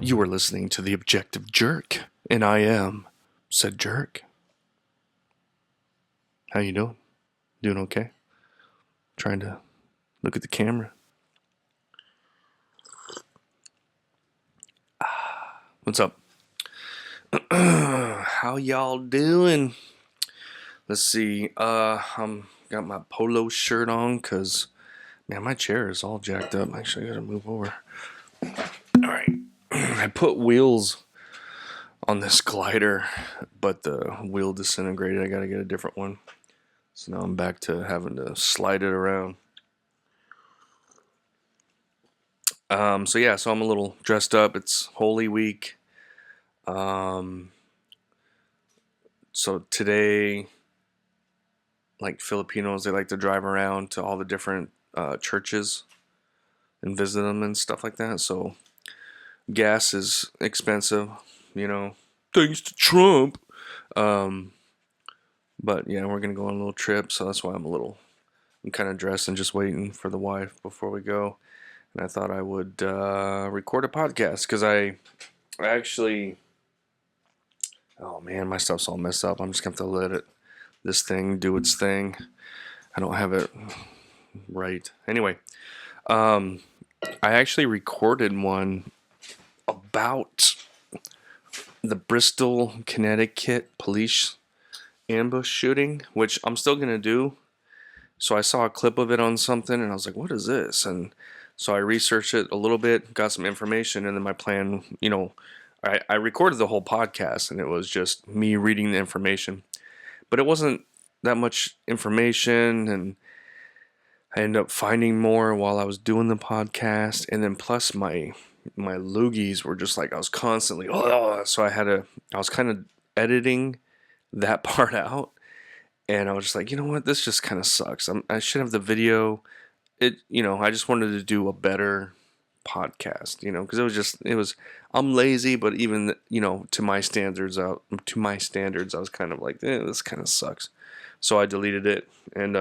You are listening to The Objective Jerk, and I am said jerk. How you doing? Doing okay? Trying to look at the camera. What's up? How y'all doing? Let's see. I'm got my polo shirt on because, man, my chair is all jacked up. Actually, I gotta move over. All right. I put wheels on this glider, but the wheel disintegrated. I gotta get a different one. So now I'm back to having to slide it around. So I'm a little dressed up. It's Holy Week. So today, like Filipinos, they like to drive around to all the different churches and visit them and stuff like that. So gas is expensive, thanks to Trump. But yeah, we're gonna go on a little trip, so that's why I'm kind of dressed and just waiting for the wife before we go. And I thought I would record a podcast because I actually, oh man, my stuff's all messed up. I'm just gonna have to let this thing do its thing. I don't have it right. Anyway, I actually recorded one about the Bristol, Connecticut police ambush shooting, which I'm still gonna do. So I saw a clip of it on something, and I was like, "What is this?" And so I researched it a little bit, got some information, and then my plan, I recorded the whole podcast, and it was just me reading the information. But it wasn't that much information, and I ended up finding more while I was doing the podcast, and then plus my loogies were just like I was constantly, so I was kind of editing that part out, and I was just like, you know what, this just kind of sucks. I should have the video. I just wanted to do a better podcast, because I'm lazy, but even to my standards, I was kind of like, this kind of sucks. So I deleted it, and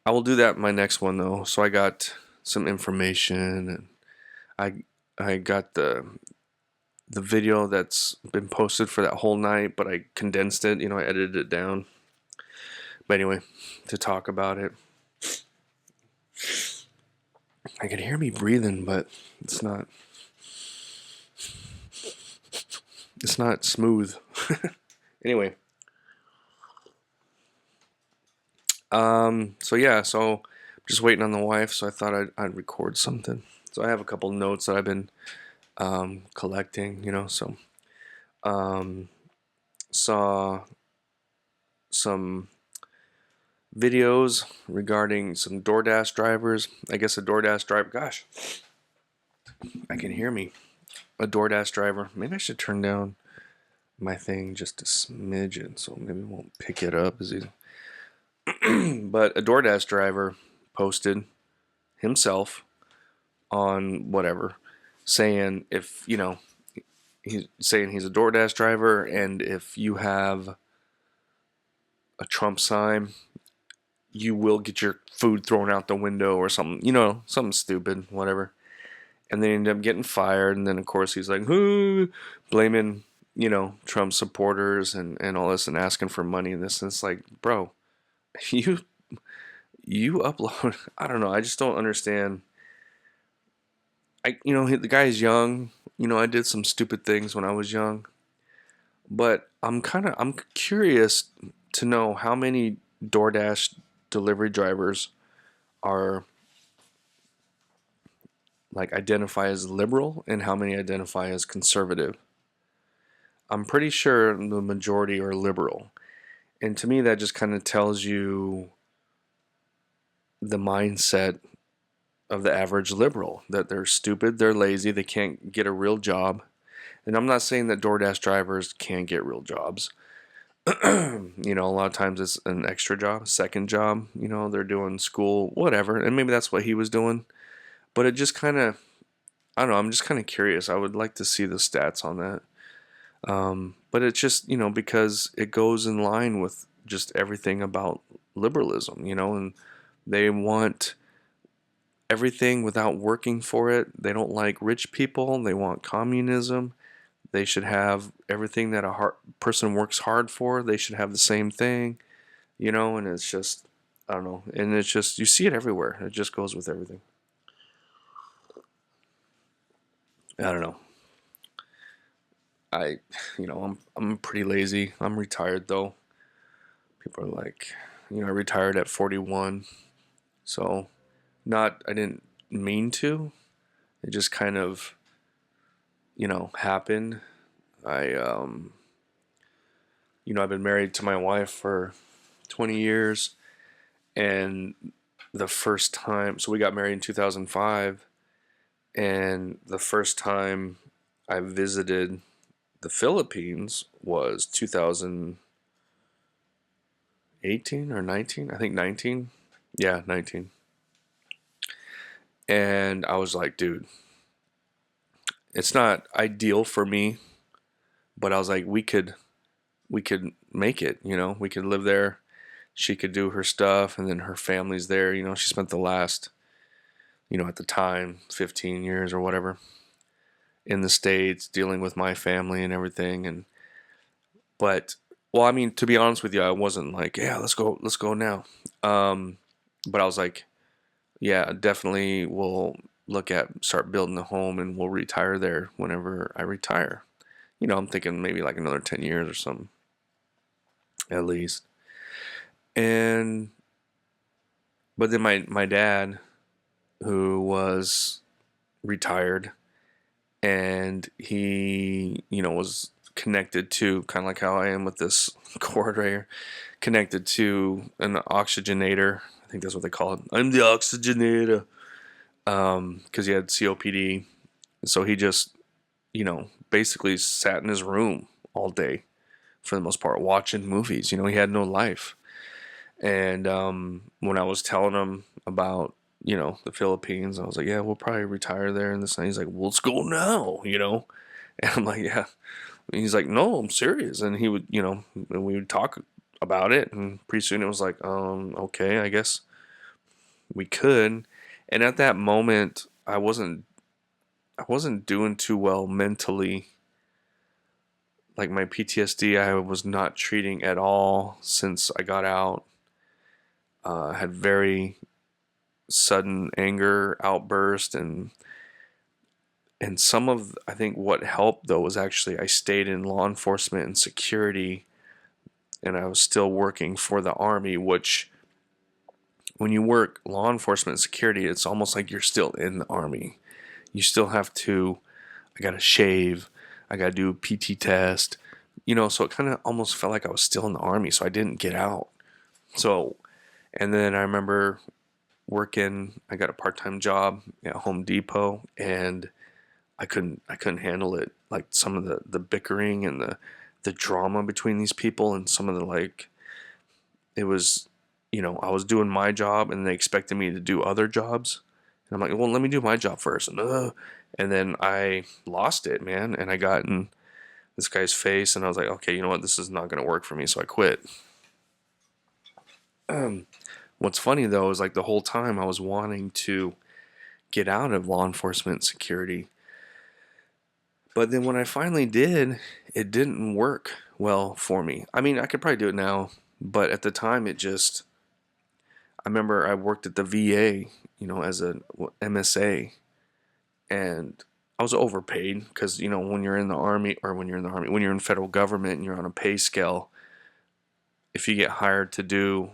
I will do that in my next one though. So I got some information, and I got the video that's been posted for that whole night, but I condensed it, I edited it down. But anyway, to talk about it, I can hear me breathing, but it's not smooth. Anyway, so I'm just waiting on the wife, so I thought I'd record something. So I have a couple notes that I've been collecting, so saw some videos regarding some DoorDash drivers. I guess a DoorDash driver, gosh, I can hear me. A DoorDash driver. Maybe I should turn down my thing just a smidgen so maybe it won't pick it up as easy. But a DoorDash driver posted himself on whatever, saying he's saying he's a DoorDash driver, and if you have a Trump sign, you will get your food thrown out the window or something, something stupid, whatever. And they ended up getting fired, and then of course he's like, blaming, Trump supporters and all this and asking for money and this, and it's like, bro, you upload, I don't know, I just don't understand. The guy's young, I did some stupid things when I was young, but I'm curious to know how many DoorDash delivery drivers are like identify as liberal and how many identify as conservative. I'm pretty sure the majority are liberal. And to me, that just kind of tells you the mindset of the average liberal, that they're stupid, they're lazy, they can't get a real job. And I'm not saying that DoorDash drivers can't get real jobs. A lot of times it's an extra job, second job, they're doing school, whatever. And maybe that's what he was doing. But it just kind of, I don't know, I'm just kind of curious. I would like to see the stats on that. But it's just, because it goes in line with just everything about liberalism, and they want everything without working for it. They don't like rich people. They want communism. They should have everything that a person works hard for. They should have the same thing, and it's just, I don't know. And it's just, you see it everywhere. It just goes with everything. I don't know. I, I'm pretty lazy. I'm retired though. People are like, I retired at 41. So, I didn't mean to. It just kind of, happened. I, I've been married to my wife for 20 years. And the first time, so we got married in 2005. And the first time I visited the Philippines was 2018 or 19. I think 19. Yeah, 19. And I was like, dude, it's not ideal for me, but I was like, we could make it, we could live there. She could do her stuff, and then her family's there. She spent the last, at the time, 15 years or whatever in the States dealing with my family and everything. But, well, I mean, to be honest with you, I wasn't like, yeah, let's go now. But I was like, yeah, definitely we'll start building a home, and we'll retire there whenever I retire. I'm thinking maybe like another 10 years or something, at least. And, but then my dad, who was retired, and he, was connected to, kind of like how I am with this cord right here, connected to an oxygenator. I think that's what they call it. I'm the oxygenator. Because he had COPD. So he just, basically sat in his room all day for the most part, watching movies. He had no life. And when I was telling him about, the Philippines, I was like, yeah, we'll probably retire there and this. And he's like, well, let's go now, And I'm like, yeah. And he's like, no, I'm serious. And he would, and we would talk about it. And pretty soon it was like, okay, I guess we could. And at that moment, I wasn't doing too well mentally. Like my PTSD, I was not treating at all since I got out. I had very sudden anger outburst, and some of, I think what helped though was actually I stayed in law enforcement and security, and I was still working for the Army, which when you work law enforcement and security, it's almost like you're still in the Army. You still have to, I got to shave, I got to do a PT test, so it kind of almost felt like I was still in the Army, so I didn't get out. So, and then I remember I got a part-time job at Home Depot, and I couldn't handle it. Like some of the bickering and the drama between these people, and some of the, like, it was, I was doing my job and they expected me to do other jobs. And I'm like, well, let me do my job first. And then I lost it, man. And I got in this guy's face, and I was like, okay, you know what? This is not going to work for me. So I quit. What's funny though is like the whole time I was wanting to get out of law enforcement security. But then when I finally did, it didn't work well for me. I mean, I could probably do it now, but at the time I remember I worked at the VA, as a MSA, and I was overpaid because, when you're in the Army, or when you're in federal government and you're on a pay scale, if you get hired to do,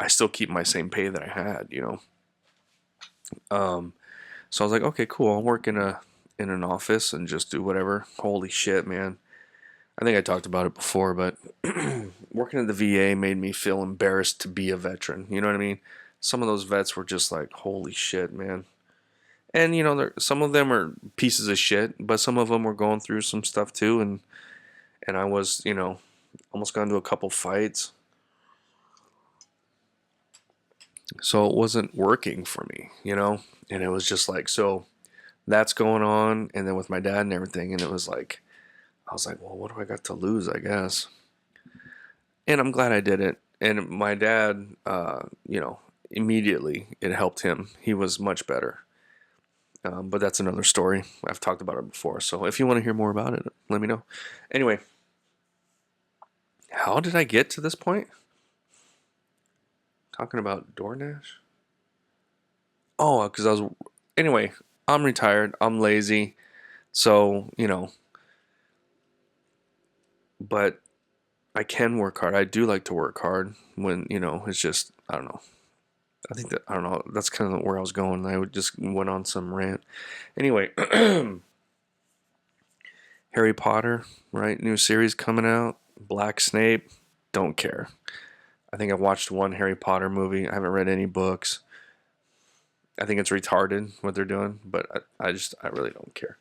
I still keep my same pay that I had, So I was like, okay, cool. I'll work in an office and just do whatever. Holy shit, man. I think I talked about it before, but working at the VA made me feel embarrassed to be a veteran. You know what I mean? Some of those vets were just like, holy shit, man. And, some of them are pieces of shit, but some of them were going through some stuff too. And I was, almost got into a couple fights. So it wasn't working for me, And it was just like, so that's going on. And then with my dad and everything. And it was like, I was like, well, what do I got to lose, I guess? And I'm glad I did it. And my dad, immediately it helped him. He was much better. But that's another story. I've talked about it before. So if you want to hear more about it, let me know. Anyway, how did I get to this point? Talking about DoorDash? Oh, because I was. Anyway, I'm retired. I'm lazy. So, but I can work hard. I do like to work hard when, it's just, I don't know. I don't know. That's kind of where I was going. I just went on some rant. Anyway, Harry Potter, right? New series coming out. Black Snape. Don't care. I think I've watched one Harry Potter movie. I haven't read any books. I think it's retarded what they're doing, but I really don't care.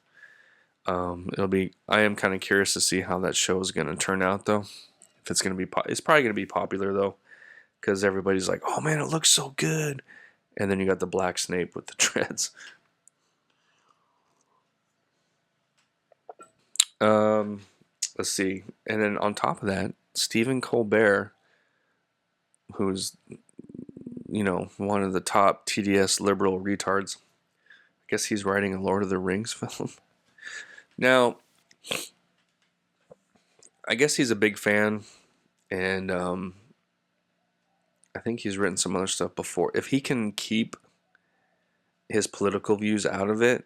I am kind of curious to see how that show is going to turn out, though. If it's going to be, it's probably going to be popular though, because everybody's like, "Oh man, it looks so good," and then you got the Black Snape with the dreads. Um, let's see, and then on top of that, Stephen Colbert, who's one of the top TDS liberal retards. I guess he's writing a Lord of the Rings film. Now, I guess he's a big fan, and I think he's written some other stuff before. If he can keep his political views out of it,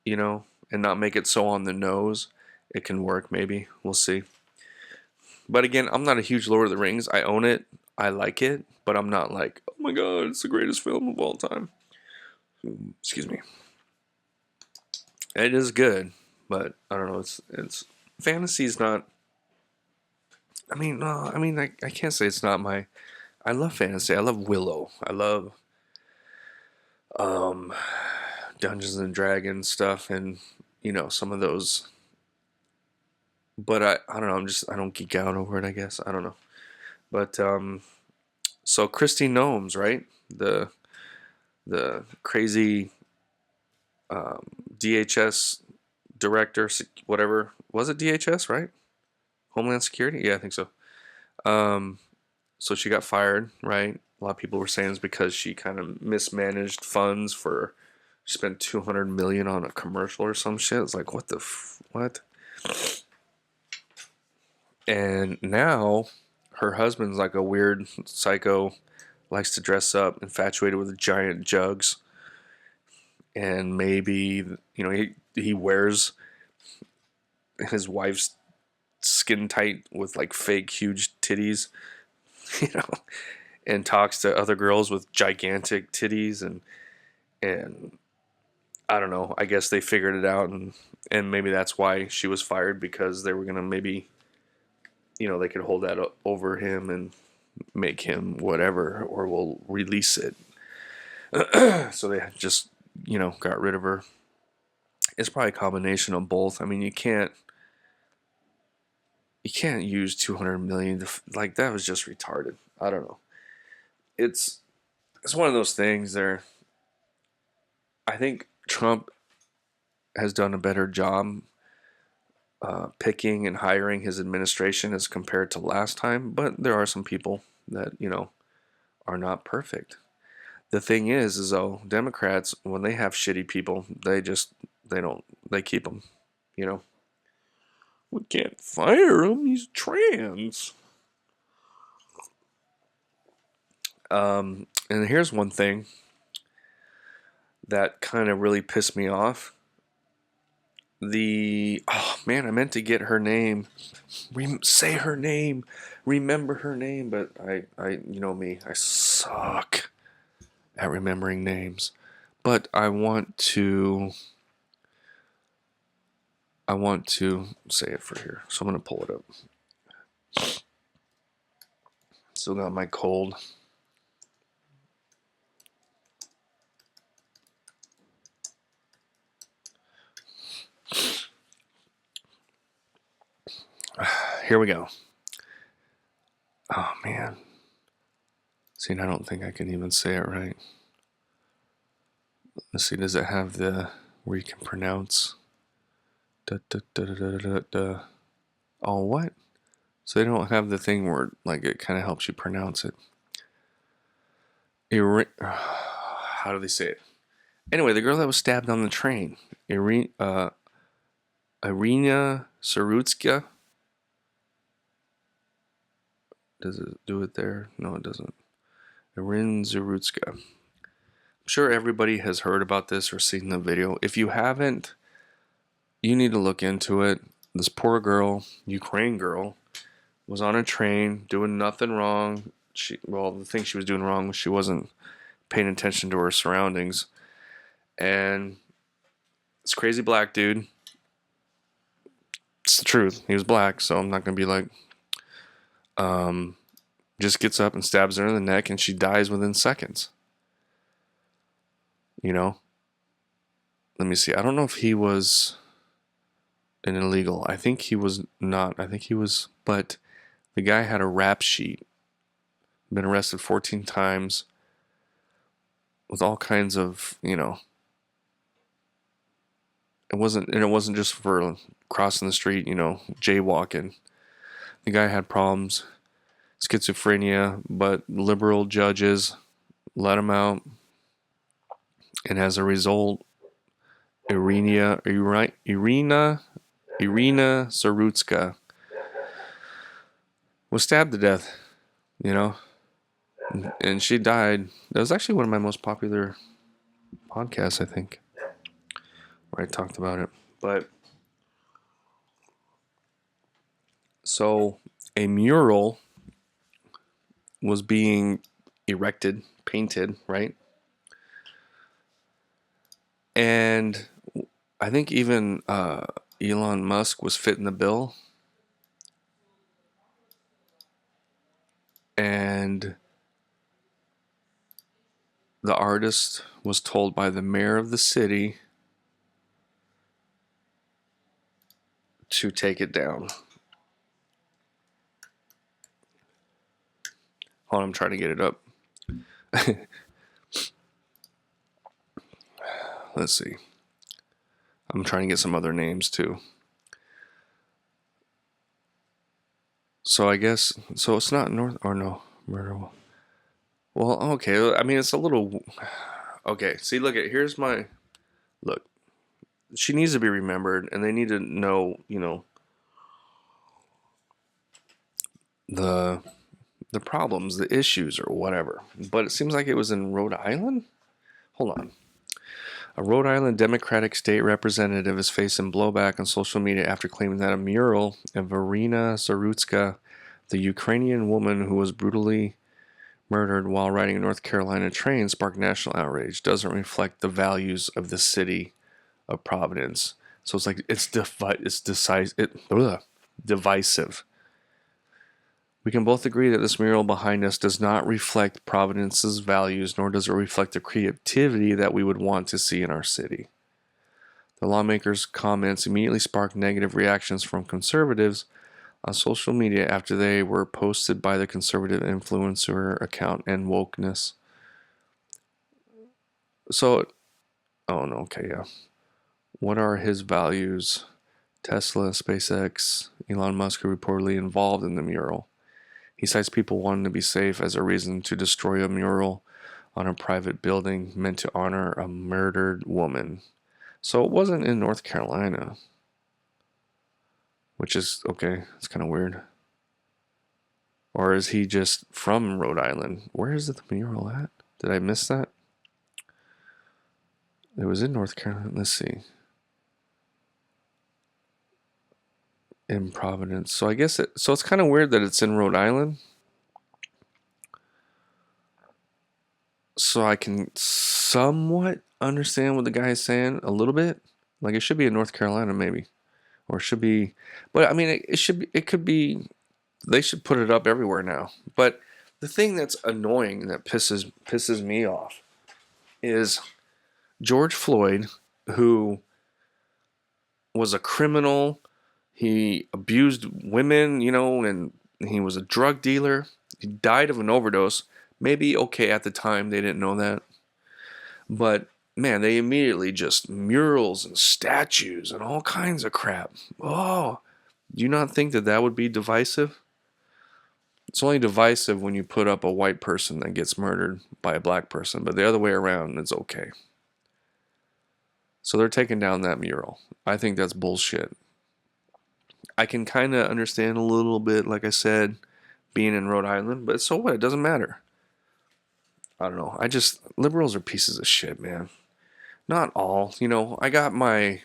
and not make it so on the nose, it can work maybe. We'll see. But again, I'm not a huge Lord of the Rings. I own it. I like it, but I'm not like, oh my god, it's the greatest film of all time. Excuse me. It is good, but I don't know. It's fantasy's not. I mean, no. I mean, I can't say it's not my. I love fantasy. I love Willow. I love um, Dungeons and Dragons stuff, and some of those. But I don't know. I don't geek out over it. I guess I don't know. But so Christy Gnomes, right? The crazy DHS director, whatever was it? DHS, right? Homeland Security. Yeah, I think so. Um, so she got fired, right? A lot of people were saying it's because she kind of mismanaged funds for spent 200 million on a commercial or some shit. It's like what? And now her husband's like a weird psycho, likes to dress up, infatuated with giant jugs, and maybe he wears his wife's skin tight with like fake huge titties, you know, and talks to other girls with gigantic titties and I don't know. I guess they figured it out and maybe that's why she was fired because they were gonna maybe they could hold that over him and make him whatever or we'll release it. So they just got rid of her. It's probably a combination of both. I mean, you can't use 200 million like that was just retarded. I don't know. It's one of those things there. I think Trump has done a better job picking and hiring his administration as compared to last time, but there are some people that are not perfect. The thing is though, Democrats when they have shitty people, they keep them. You know, we can't fire him. He's trans. And here's one thing that kind of really pissed me off. Oh man, I meant to get her name, say her name, remember her name, but you know me, I suck at remembering names. But I want to say it for here, so I'm gonna pull it up. Still got my cold. Here we go. Oh man. See, I don't think I can even say it right. Let's see, does it have the where you can pronounce? Da, da, da, da, da, da, da. Oh, what? So they don't have the thing where like it kind of helps you pronounce it. how do they say it? Anyway, the girl that was stabbed on the train, Irina Sarutska. Does it do it there? No, it doesn't. Irina Sarutska. I'm sure everybody has heard about this or seen the video. If you haven't, you need to look into it. This poor girl, Ukraine girl, was on a train doing nothing wrong. The thing she was doing wrong was she wasn't paying attention to her surroundings. And this crazy black dude, it's the truth, he was black, so I'm not gonna be like, just gets up and stabs her in the neck, and she dies within seconds. You know, let me see. I don't know if he was an illegal. I think he was not. I think he was, but the guy had a rap sheet. Been arrested 14 times with all kinds of, it wasn't just for crossing the street, jaywalking. The guy had problems, schizophrenia, but liberal judges let him out. And as a result, Irina Sarutska was stabbed to death, and she died. That was actually one of my most popular podcasts, I think, where I talked about it. But so a mural was being erected, painted, right? And I think even Elon Musk was fitting the bill. And the artist was told by the mayor of the city to take it down. Hold on, I'm trying to get it up. Let's see. I'm trying to get some other names too. So I guess, so it's not North, or no, murder. Well, okay, I mean, it's a little, okay, see, here's my, look, she needs to be remembered, and they need to know, the problems, the issues, or whatever. But it seems like it was in Rhode Island? Hold on. A Rhode Island Democratic state representative is facing blowback on social media after claiming that a mural of Irina Sarutska, the Ukrainian woman who was brutally murdered while riding a North Carolina train, sparked national outrage, doesn't reflect the values of the city of Providence. So it's like it's divisive. We can both agree that this mural behind us does not reflect Providence's values, nor does it reflect the creativity that we would want to see in our city. The lawmakers' comments immediately sparked negative reactions from conservatives on social media after they were posted by the conservative influencer account and wokeness. So, okay, yeah. What are his values? Tesla, SpaceX, Elon Musk are reportedly involved in the mural. He cites people wanting to be safe as a reason to destroy a mural on a private building meant to honor a murdered woman. So it wasn't in North Carolina, which is, okay, it's kind of weird. Or is he just from Rhode Island? Where is the mural at? Did I miss that? It was in North Carolina. Let's see. In Providence. So I guess it's kind of weird that it's in Rhode Island. So I can somewhat understand what the guy is saying a little bit. Like it should be in North Carolina maybe. Or it should be, but I mean it could be, they should put it up everywhere now. But the thing that's annoying, that pisses me off, is George Floyd, who was a criminal. He abused women, and he was a drug dealer. He died of an overdose. Maybe, okay, at the time they didn't know that. But, man, they immediately just murals and statues and all kinds of crap. Oh, do you not think that would be divisive? It's only divisive when you put up a white person that gets murdered by a black person, but the other way around, it's okay. So they're taking down that mural. I think that's bullshit. I can kind of understand a little bit, like I said, being in Rhode Island, but so what? It doesn't matter. I don't know. Liberals are pieces of shit, man. Not all. I got my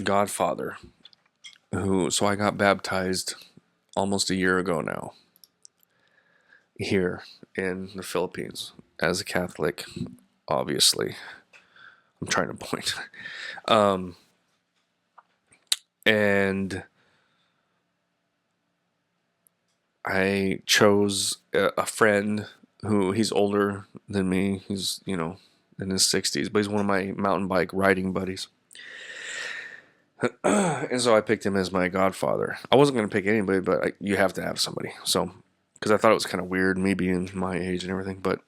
godfather, so I got baptized almost a year ago now here in the Philippines as a Catholic, obviously. I'm trying to point. And I chose a friend who he's older than me. He's, in his 60s, but he's one of my mountain bike riding buddies. And so I picked him as my godfather. I wasn't going to pick anybody, but you have to have somebody. So, because I thought it was kind of weird, me being my age and everything. But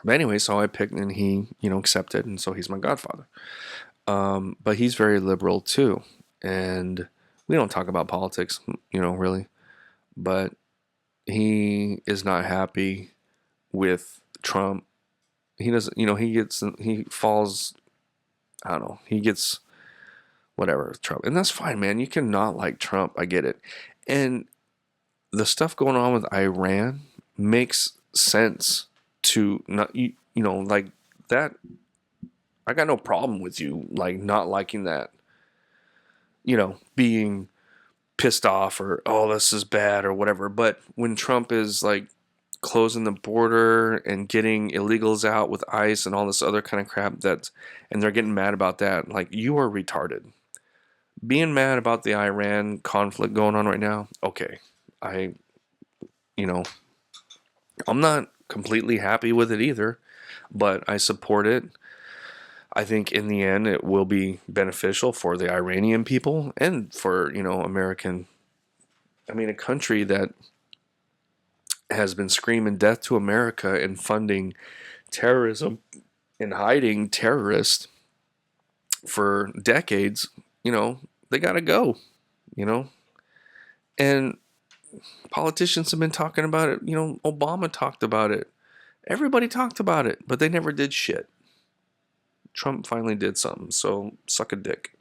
anyway, so I picked, and he, accepted, and so he's my godfather. But he's very liberal too, and we don't talk about politics, really. But he is not happy with Trump. He doesn't, he falls, I don't know, he gets whatever with Trump. And that's fine, man. You cannot like Trump. I get it. And the stuff going on with Iran makes sense to not, like that. I got no problem with you, like, not liking that, being pissed off or, oh, this is bad or whatever. But when Trump is like closing the border and getting illegals out with ICE and all this other kind of crap, and they're getting mad about that, like, you are retarded. Being mad about the Iran conflict going on right now, okay. I'm not completely happy with it either, but I support it. I think in the end it will be beneficial for the Iranian people and for, American. I mean, a country that has been screaming death to America and funding terrorism and hiding terrorists for decades, they got to go, And politicians have been talking about it. Obama talked about it. Everybody talked about it, but they never did shit. Trump finally did something, so suck a dick.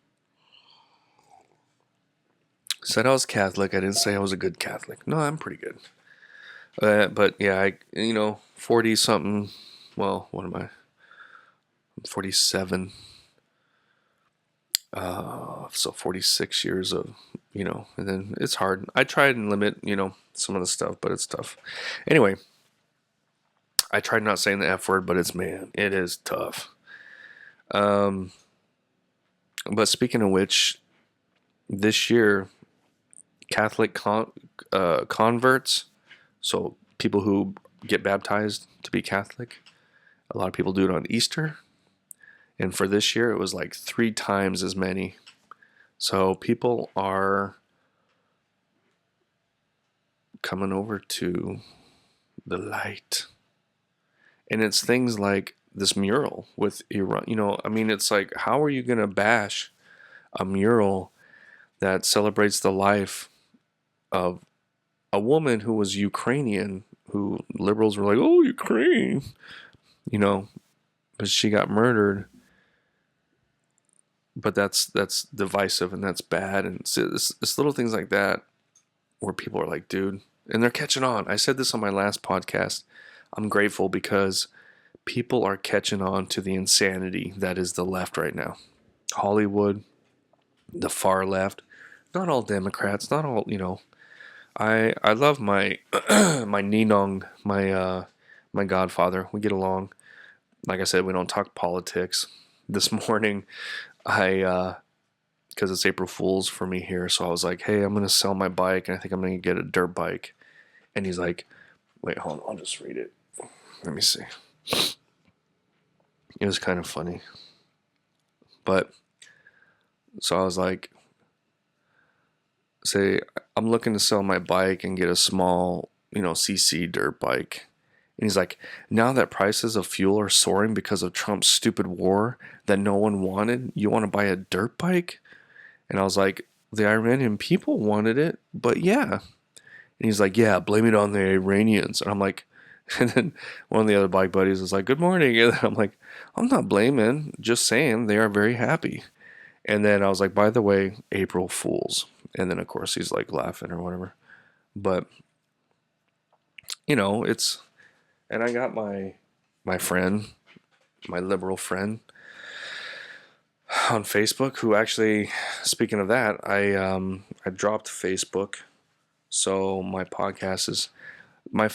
Said I was Catholic. I didn't say I was a good Catholic. No, I'm pretty good. But yeah, 40 something. Well, what am I? I'm 47. So 46 years of, and then it's hard. I tried and limit, some of the stuff, but it's tough. Anyway, I tried not saying the F word, but it is tough. But speaking of which, this year, Catholic converts, so people who get baptized to be Catholic, a lot of people do it on Easter. And for this year, it was like 3 times as many. So people are coming over to the light. And it's things like this mural with Iran. It's like, how are you going to bash a mural that celebrates the life of a woman who was Ukrainian, who liberals were like, oh, Ukraine, but she got murdered. But that's divisive and that's bad. And it's little things like that where people are like, dude, and they're catching on. I said this on my last podcast. I'm grateful because people are catching on to the insanity that is the left right now. Hollywood, the far left, not all Democrats, not all, I love my my Ninong, my godfather. We get along. Like I said, we don't talk politics. This morning, because it's April Fool's for me here, so I was like, hey, I'm going to sell my bike, and I think I'm going to get a dirt bike. And he's like, wait, hold on, I'll just read it. Let me see. It was kind of funny. But, so I was like, say, I'm looking to sell my bike and get a small, CC dirt bike. And he's like, now that prices of fuel are soaring because of Trump's stupid war that no one wanted, you want to buy a dirt bike? And I was like, the Iranian people wanted it, but yeah. And he's like, yeah, blame it on the Iranians. And I'm like, and then one of the other bike buddies was like, good morning. And I'm like, I'm not blaming, just saying they are very happy. And then I was like, by the way, April Fools. And then, of course, he's like laughing or whatever. But, it's, and I got my friend, my liberal friend on Facebook, who actually, speaking of that, I dropped Facebook. So my podcast is, my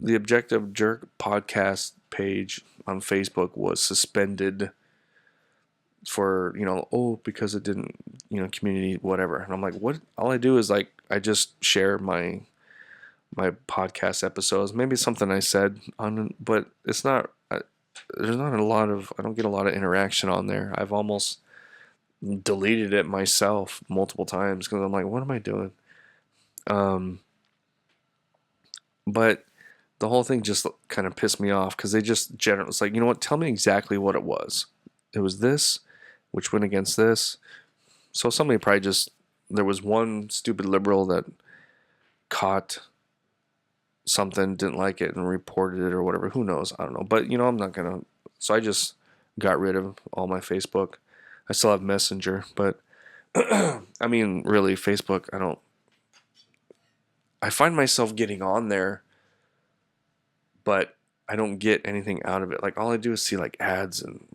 the Objective Jerk podcast page on Facebook was suspended for, because it didn't, community, whatever. And I'm like, what? All I do is like, I just share my podcast episodes. Maybe it's something I said on, but it's not, there's not a lot of, I don't get a lot of interaction on there. I've almost deleted it myself multiple times because I'm like, what am I doing? But the whole thing just kind of pissed me off because they just generally, it's like, you know what, tell me exactly what it was. It was this, which went against this. So somebody probably just, there was one stupid liberal that caught something, didn't like it, and reported it or whatever. Who knows? I don't know. But, I'm not going to, so I just got rid of all my Facebook. I still have Messenger, but I mean, really, Facebook, I find myself getting on there, but I don't get anything out of it. Like, all I do is see like ads and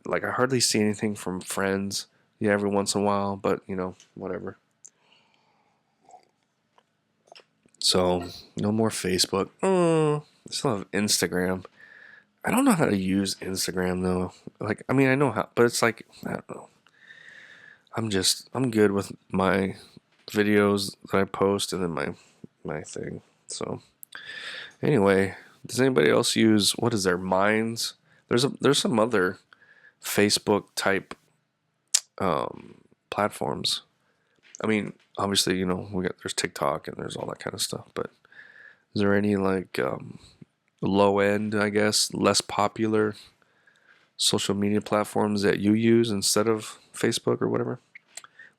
I hardly see anything from friends. Yeah, every once in a while, but whatever. So no more Facebook. I still have Instagram. I don't know how to use Instagram though. Like, I mean, I know how, but it's like, I don't know. I'm good with my videos that I post and then my thing. So anyway, does anybody else use, what is there, Minds? There's some other Facebook type platforms. I mean, obviously, there's TikTok and there's all that kind of stuff, but is there any like low end, I guess, less popular social media platforms that you use instead of Facebook or whatever?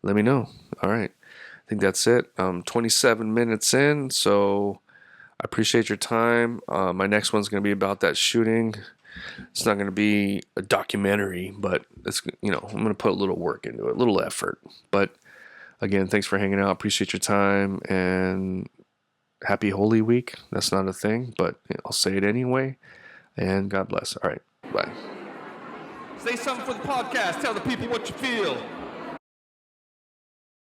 Let me know. All right. I think that's it. 27 minutes in, so I appreciate your time. My next one's going to be about that shooting. It's not going to be a documentary, but it's, I'm going to put a little work into it, a little effort. But again, thanks for hanging out. Appreciate your time, and happy Holy Week. That's not a thing, but I'll say it anyway. And God bless. All right. Bye. Say something for the podcast. Tell the people what you feel.